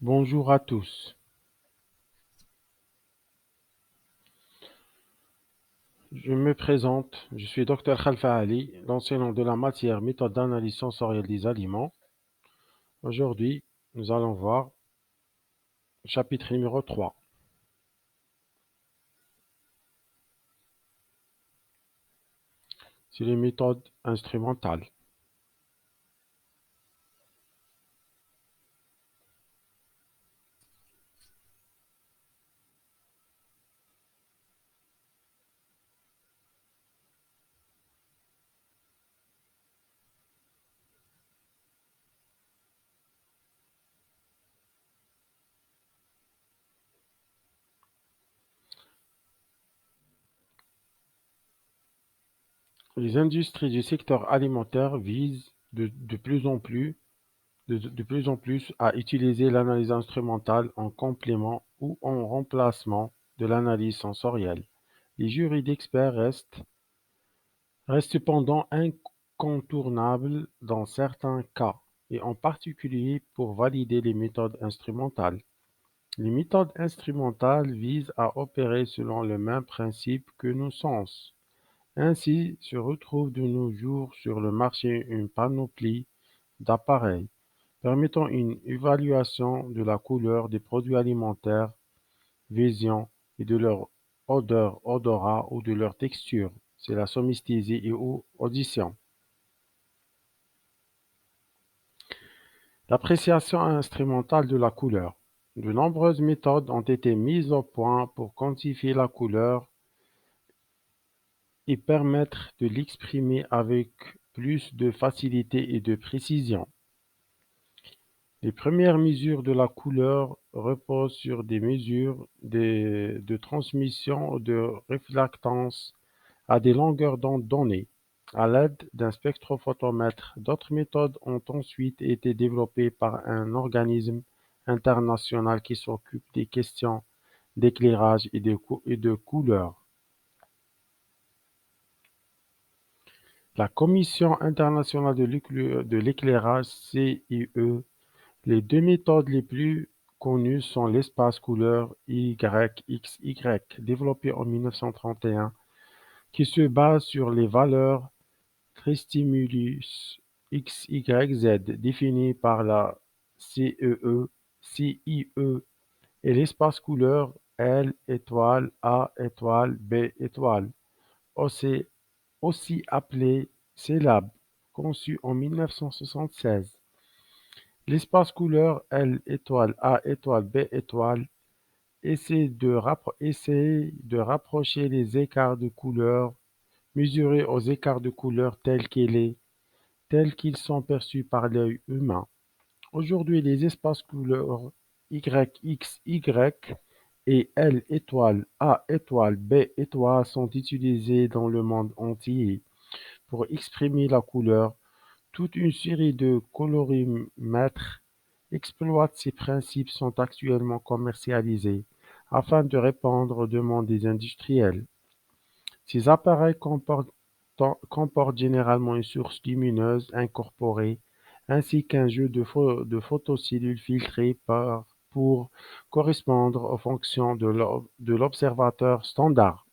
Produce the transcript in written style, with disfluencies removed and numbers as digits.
Bonjour à tous. Je me présente, je suis Dr Khalfa Ali, l'enseignant de la matière méthode d'analyse sensorielle des aliments. Aujourd'hui, nous allons voir chapitre numéro 3. C'est les méthodes instrumentales. Les industries du secteur alimentaire visent de plus en plus, de plus en plus à utiliser l'analyse instrumentale en complément ou en remplacement de l'analyse sensorielle. Les jurys d'experts reste cependant incontournable dans certains cas, et en particulier pour valider les méthodes instrumentales. Les méthodes instrumentales visent à opérer selon le même principe que nos sens. Ainsi se retrouve de nos jours sur le marché une panoplie d'appareils permettant une évaluation de la couleur des produits alimentaires, vision et de leur odeur, odorat ou de leur texture. C'est la somesthésie et ou audition. L'appréciation instrumentale de la couleur. De nombreuses méthodes ont été mises au point pour quantifier la couleur et permettre de l'exprimer avec plus de facilité et de précision. Les premières mesures de la couleur reposent sur des mesures de transmission ou de réflectance à des longueurs d'onde données, à l'aide d'un spectrophotomètre. D'autres méthodes ont ensuite été développées par un organisme international qui s'occupe des questions d'éclairage et de couleur. La Commission internationale de l'éclairage CIE. Les deux méthodes les plus connues sont l'espace couleur YXY, développé en 1931, qui se base sur les valeurs Tristimulus XYZ défini par la CEE, CIE et l'espace couleur L étoile A étoile B étoile, aussi, aussi appelé CELAB, conçu en 1976. L'espace couleur L étoile A étoile B étoile essaie de rapprocher les écarts de couleur mesurés aux écarts de couleur tels qu'ils sont perçus par l'œil humain. Aujourd'hui, les espaces couleurs YXY et L étoile, A étoile, B étoile sont utilisés dans le monde entier pour exprimer la couleur. Toute une série de colorimètres exploitent ces principes sont actuellement commercialisés afin de répondre aux demandes des industriels. Ces appareils comportent généralement une source lumineuse incorporée ainsi qu'un jeu de photocellules filtrées pour correspondre aux fonctions de l'observateur standard.